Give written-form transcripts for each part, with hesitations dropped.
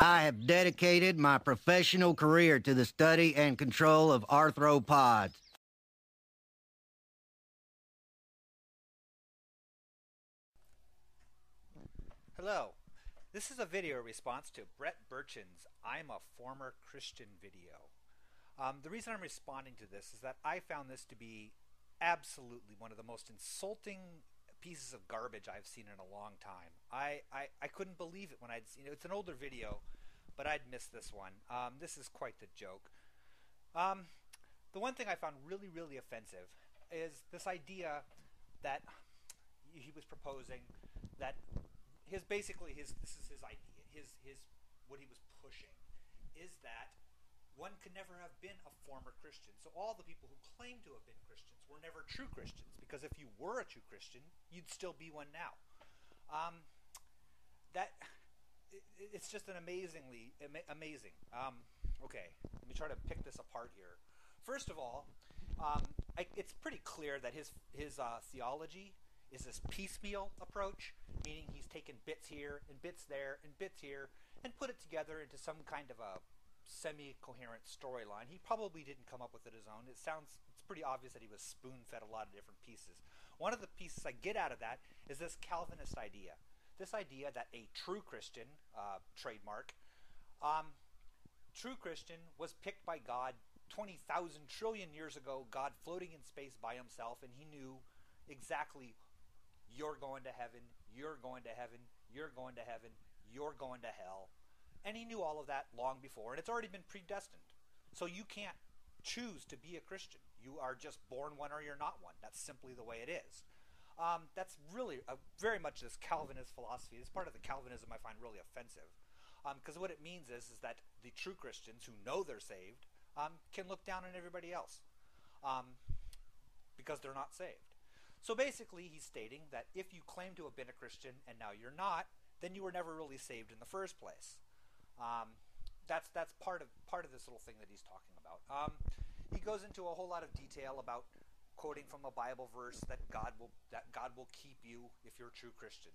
I have dedicated my professional career to the study and control of arthropods. Hello, this is a video response to bberchin's I'm a Former Christian video. The reason I'm responding to this is that I found this to be absolutely one of the most insulting pieces of garbage I've seen in a long time. I couldn't believe it when I'd seen it. It's an older video, but I'd missed this one. This is quite the joke. The one thing I found really, really offensive is this idea that he was proposing that this is his idea, his what he was pushing is that one could never have been a former Christian. So all the people who claim to have been Christians were never true Christians, because if you were a true Christian, you'd still be one now. It's just an amazing. Okay, let me try to pick this apart here. First of all, it's pretty clear that his theology is this piecemeal approach, meaning he's taken bits here and bits there and bits here and put it together into some kind of a semi-coherent storyline. He probably didn't come up with it his own. It's pretty obvious that he was spoon-fed a lot of different pieces. One of the pieces I get out of that is this Calvinist idea. This idea that a true Christian, trademark, true Christian was picked by God 20,000 trillion years ago, God floating in space by himself, and he knew exactly you're going to heaven, you're going to heaven, you're going to heaven, you're going to hell. And he knew all of that long before, and it's already been predestined. So you can't choose to be a Christian. You are just born one or you're not one. That's simply the way it is. That's really very much this Calvinist philosophy. It's part of the Calvinism I find really offensive. Because what it means is that the true Christians who know they're saved can look down on everybody else because they're not saved. So basically he's stating that if you claim to have been a Christian and now you're not, then you were never really saved in the first place. That's part of this little thing that he's talking about. He goes into a whole lot of detail about quoting from a Bible verse that God will keep you if you're a true Christian.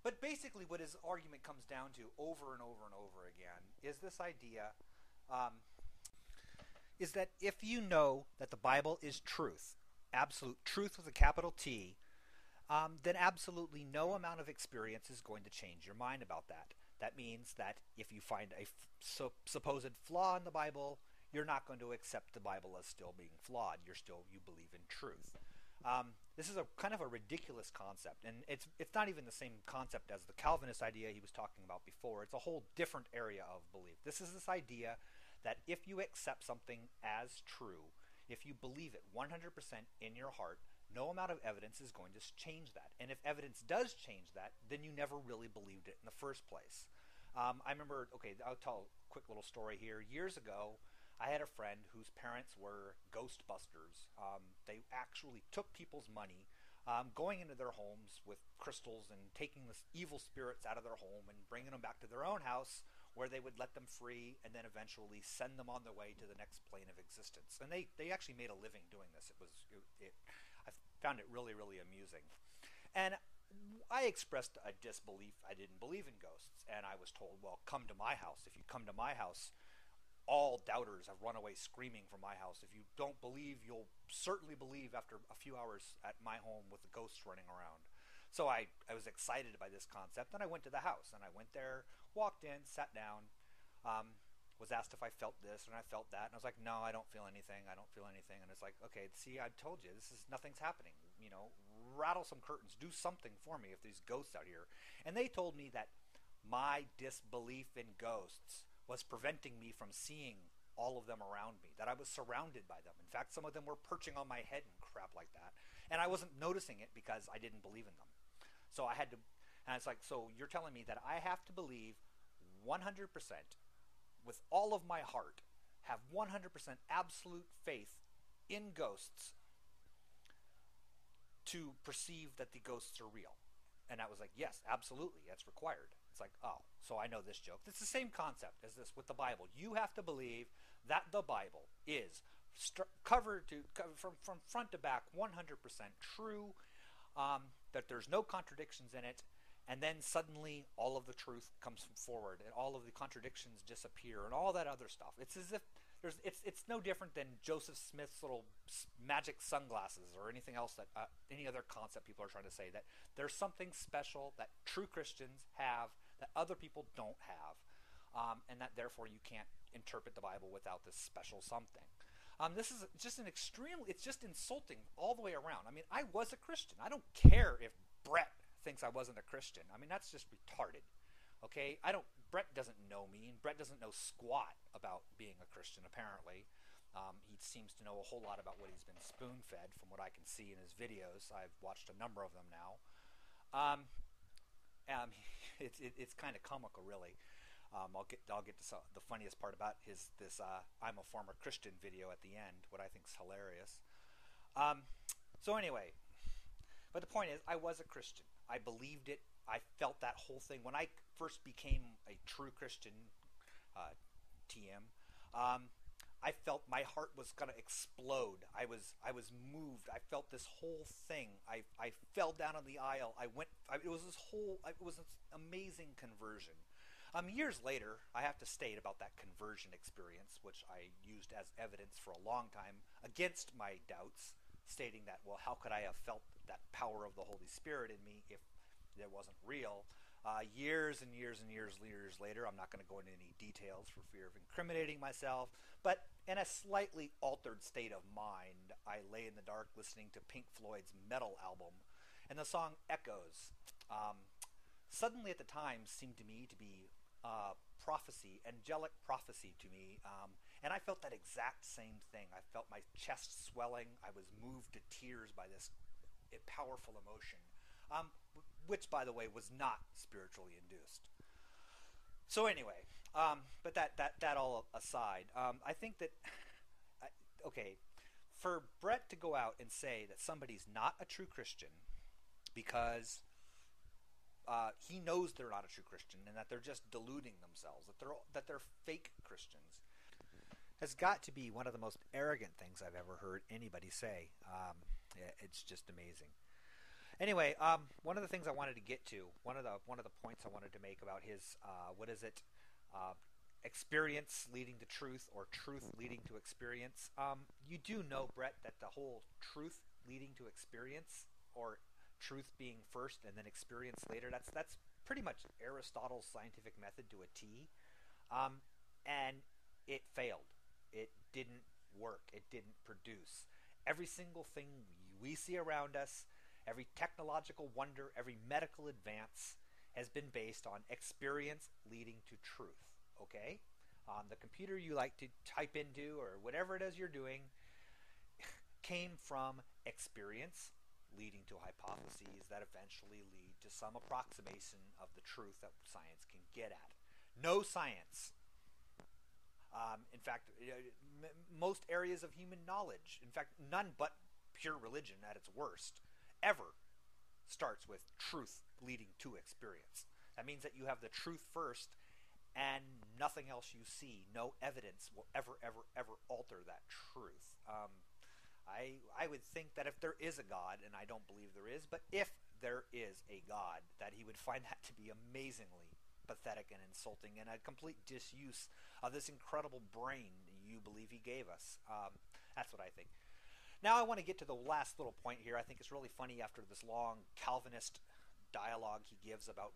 But basically what his argument comes down to over and over and over again is this idea is that if you know that the Bible is truth, absolute truth with a capital T, then absolutely no amount of experience is going to change your mind about that. That means that if you find a supposed flaw in the Bible, you're not going to accept the Bible as still being flawed. You believe in truth. This is a kind of a ridiculous concept, and it's not even the same concept as the Calvinist idea he was talking about before. It's a whole different area of belief. This is this idea that if you accept something as true, if you believe it 100% in your heart, no amount of evidence is going to change that. And if evidence does change that, then you never really believed it in the first place. I remember, okay, I'll tell a quick little story here. Years ago, I had a friend whose parents were ghostbusters. They actually took people's money, going into their homes with crystals and taking the evil spirits out of their home and bringing them back to their own house, where they would let them free and then eventually send them on their way to the next plane of existence. And they actually made a living doing this. I found it really, really amusing. And I expressed a disbelief. I didn't believe in ghosts. And I was told, well, come to my house. If you come to my house, all doubters have run away screaming from my house. If you don't believe, you'll certainly believe after a few hours at my home with the ghosts running around. So I was excited by this concept, and I went to the house. And I went there, walked in, sat down, was asked if I felt this, and I felt that. And I was like, no, I don't feel anything. I don't feel anything. And it's like, okay, see, I told you, nothing's happening. You know, rattle some curtains. Do something for me if there's ghosts out here. And they told me that my disbelief in ghosts was preventing me from seeing all of them around me, that I was surrounded by them. In fact, some of them were perching on my head and crap like that. And I wasn't noticing it because I didn't believe in them. So I had to, and it's like, so you're telling me that I have to believe 100% with all of my heart, have 100% absolute faith in ghosts to perceive that the ghosts are real? And I was like, yes, absolutely, that's required. It's like, oh, so I know this joke. It's the same concept as this with the Bible. You have to believe that the Bible is covered from front to back 100% true, that there's no contradictions in it, and then suddenly all of the truth comes forward, and all of the contradictions disappear, and all that other stuff. It's as if it's no different than Joseph Smith's little magic sunglasses or anything else that any other concept people are trying to say, that there's something special that true Christians have that other people don't have, and that therefore you can't interpret the Bible without this special something. This is just it's just insulting all the way around. I mean, I was a Christian. I don't care if Brett thinks I wasn't a Christian. I mean, that's just retarded. Okay, Brett doesn't know me, and Brett doesn't know squat about being a Christian. Apparently, he seems to know a whole lot about what he's been spoon-fed, from what I can see in his videos. I've watched a number of them now. It's kind of comical, really. I'll get to the funniest part about this I'm a former Christian video at the end, what I think is hilarious. So anyway, but the point is, I was a Christian. I believed it. I felt that whole thing when I first became a true Christian. TM. I felt my heart was gonna explode. I was moved. I felt this whole thing. I fell down on the aisle. It was this amazing conversion. Years later, I have to state about that conversion experience, which I used as evidence for a long time against my doubts, stating that, well, how could I have felt that power of the Holy Spirit in me if it wasn't real? Years and years and years later, I'm not going to go into any details for fear of incriminating myself, but in a slightly altered state of mind, I lay in the dark listening to Pink Floyd's Metal album, and the song Echoes suddenly at the time seemed to me to be prophecy, angelic prophecy to me, and I felt that exact same thing. I felt my chest swelling. I was moved to tears by this powerful emotion, which, by the way, was not spiritually induced. So anyway, but that all aside, I think that, okay, for Brett to go out and say that somebody's not a true Christian because he knows they're not a true Christian and that they're just deluding themselves, that they're fake Christians, has got to be one of the most arrogant things I've ever heard anybody say. It's just amazing. Anyway, one of the things I wanted to get to, one of the points I wanted to make about his experience leading to truth, or truth leading to experience. You do know, Brett, that the whole truth leading to experience, or truth being first and then experience later, that's pretty much Aristotle's scientific method to a T, and it failed. It didn't work. It didn't produce. Every single thing we see around us, every technological wonder, every medical advance has been based on experience leading to truth, okay? The computer you like to type into, or whatever it is you're doing, came from experience leading to hypotheses that eventually lead to some approximation of the truth that science can get at. No science. In fact, most areas of human knowledge, in fact, none but pure religion at its worst, ever starts with truth leading to experience. That means that you have the truth first, and nothing else you see, no evidence will ever alter that truth. I would think that if there is a God, and I don't believe there is, but if there is a God, that he would find that to be amazingly pathetic and insulting, and a complete disuse of this incredible brain you believe he gave us. That's what I think. Now I want to get to the last little point here. I think it's really funny after this long Calvinist dialogue he gives about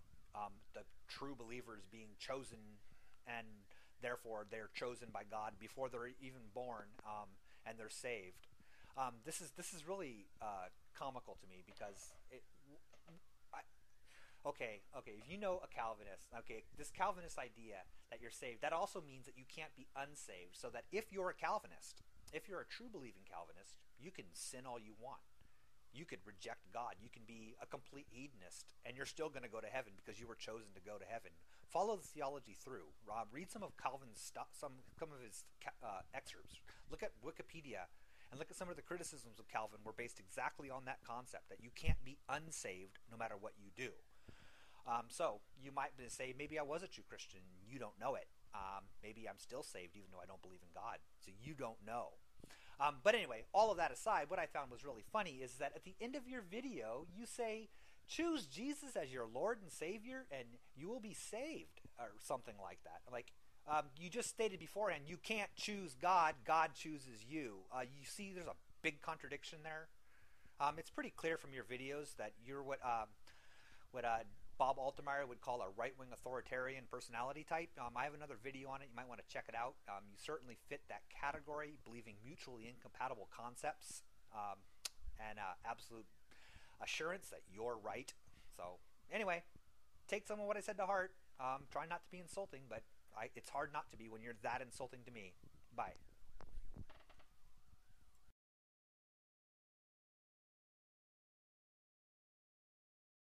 the true believers being chosen, and therefore they're chosen by God before they're even born, and they're saved. This is really comical to me, because if you know a Calvinist, this Calvinist idea that you're saved, that also means that you can't be unsaved. So that if you're a Calvinist, if you're a true believing Calvinist, you can sin all you want. You could reject God. You can be a complete hedonist, and you're still going to go to heaven because you were chosen to go to heaven. Follow the theology through. Rob, read some of Calvin's some of his excerpts. Look at Wikipedia, and look at some of the criticisms of Calvin were based exactly on that concept, that you can't be unsaved no matter what you do. So you might say, maybe I was a true Christian, you don't know it. Maybe I'm still saved even though I don't believe in God. So you don't know. But anyway, all of that aside, what I found was really funny is that at the end of your video, you say choose Jesus as your Lord and Savior, and you will be saved, or something like that. Like you just stated beforehand, you can't choose God; God chooses you. You see, there's a big contradiction there. It's pretty clear from your videos that you're what Bob Altemeyer would call a right-wing authoritarian personality type. I have another video on it. You might want to check it out. You certainly fit that category, believing mutually incompatible concepts and absolute assurance that you're right. So anyway, take some of what I said to heart. Try not to be insulting, but it's hard not to be when you're that insulting to me. Bye.